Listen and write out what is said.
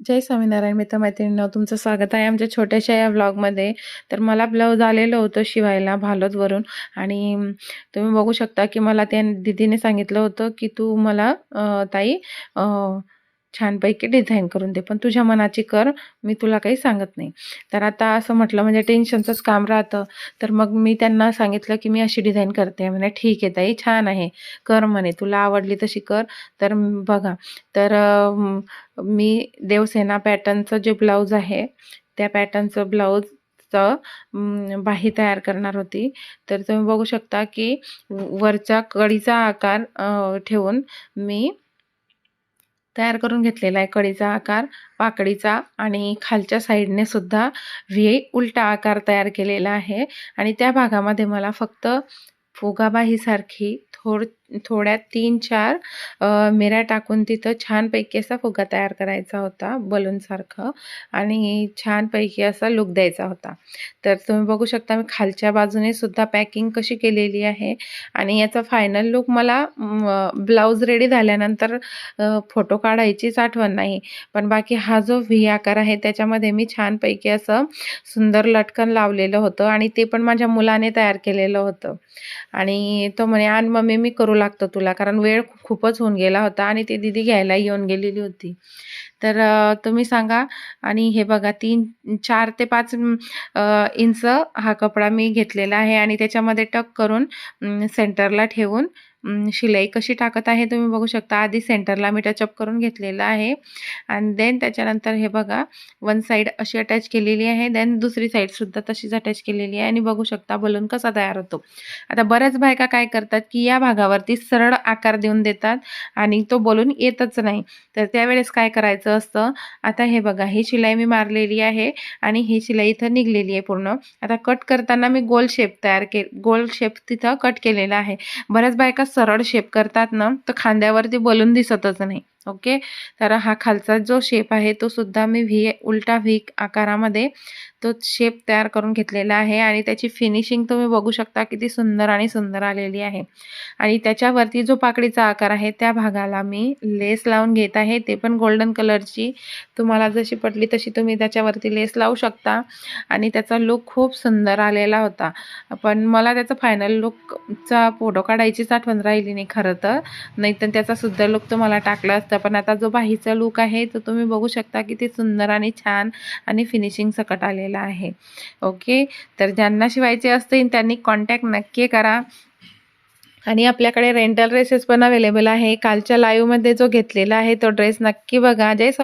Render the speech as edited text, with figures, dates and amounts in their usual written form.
जय स्वामीनारायण मित्रमैत्रिणींनो, तुमचं स्वागत आहे आमच्या छोट्याशा या व्लॉगमध्ये. तर मला ब्लाऊज आलेलं होतं शिवायला भालोदवरून आणि तुम्ही बघू शकता की मला त्या दीदीने सांगितलं होतं की तू मला ताई छानपैकी डिझाईन करून दे, पण तुझ्या मनाची कर, मी तुला काही सांगत नाही. तर आता असं म्हटलं म्हणजे टेन्शनचंच काम राहतं. तर मग मी त्यांना सांगितलं की मी अशी डिझाईन करते. म्हणे ठीक आहे ताई, छान आहे, कर म्हणे, तुला आवडली तशी कर. तर बघा, तर मी देवसेना पॅटर्नचं जे ब्लाऊज आहे त्या पॅटर्नचं ब्लाऊजचं बाही तयार करणार होती. तर तुम्ही बघू शकता की वरच्या कडीचा आकार ठेवून मी तयार करून घेतलेला आहे. कडीचा आकार, पाकळीचा आणि खालच्या साईडने सुद्धा व्ही उलटा आकार तयार केलेला आहे. आणि त्या भागामध्ये मला फक्त फुगाबाहीसारखी थोड्या 3-4 मिऱ्या टाकून तिथं छानपैकी असा फुगा तयार करायचा होता बलूनसारखं आणि छानपैकी असा लुक द्यायचा होता. तर तुम्ही बघू शकता मी खालच्या बाजूने सुद्धा पॅकिंग कशी केलेली आहे. आणि याचा फायनल लुक मला ब्लाऊज रेडी झाल्यानंतर फोटो काढायचीच आठवण नाही. पण बाकी हा जो व्ही आकार आहे त्याच्यामध्ये मी छानपैकी असं सुंदर लटकन लावलेलं होतं आणि ते पण माझ्या मुलाने तयार केलेलं होतं. आणि तो म्हणे, "आण मम्मी, मी करू लागतो तुला", कारण वेळ खूपच होऊन गेला होता आणि ती दीदी घ्यायला येऊन गेलेली होती. तर तुम्ही सांगा. आणि हे बघा, 4 ते 5 इंच हा कपडा मी घेतलेला आहे आणि त्याच्यामध्ये टक करून सेंटरला ठेवून शिलाई कशी टाकत आहे तुम्ही बघू शकता. आधी सेंटरला मी टचअप करून घेतलेला आहे आणि देन त्याच्यानंतर हे बघा, वन साईड अशी अटॅच केलेली आहे, देन दुसरी साईडसुद्धा तशीच अटॅच केलेली आहे आणि बघू शकता बलून कसा तयार होतो. आता बऱ्याच बायका काय करतात की या भागावरती सरळ आकार देऊन देतात आणि तो बलून येतच नाही. तर त्यावेळेस काय करायचं असतं, आता हे बघा, ही शिलाई मी मारलेली आहे आणि ही शिलाई इथं निघलेली आहे पूर्ण. आता कट करताना मी गोल शेप तिथं कट केलेला आहे. बऱ्याच बायका सरळ शेप करतात ना, तर खांद्यावरती बलून दिसतच नाही. ओके. तर हा खालचा जो शेप आहे तो सुद्धा मी उलटा व्ही आकारामध्ये तो शेप तयार करून घेतलेला आहे आणि त्याची फिनिशिंग तुम्ही बघू शकता किती सुंदर आणि सुंदर आलेली आहे. आणि त्याच्यावरती जो पाकळीचा आकार आहे त्या भागाला मी लेस लावून घेत आहे, ते पण गोल्डन कलरची. तुम्हाला जशी पटली तशी तुम्ही त्याच्यावरती लेस लावू शकता आणि त्याचा लुक खूप सुंदर आलेला होता. पण मला त्याचा फायनल लुकचा फोटो काढायचीच आठवण राहिली नाही खरं तर, नाहीतर त्याचा सुद्धा लुक तुम्हाला टाकला असता. पण आता जो बाहीचा लुक आहे तो तुम्ही बघू शकता किती सुंदर आणि छान आणि फिनिशिंग सकट आलेला आहे. ओके. तर ज्यांना शिवायचे असतील त्यांनी कॉन्टॅक्ट नक्की करा. आणि आपल्याकडे रेंटल ड्रेसेस पण अवेलेबल आहे. कालच्या लाईव्हमध्ये जो घेतलेला आहे तो ड्रेस नक्की बघा. जय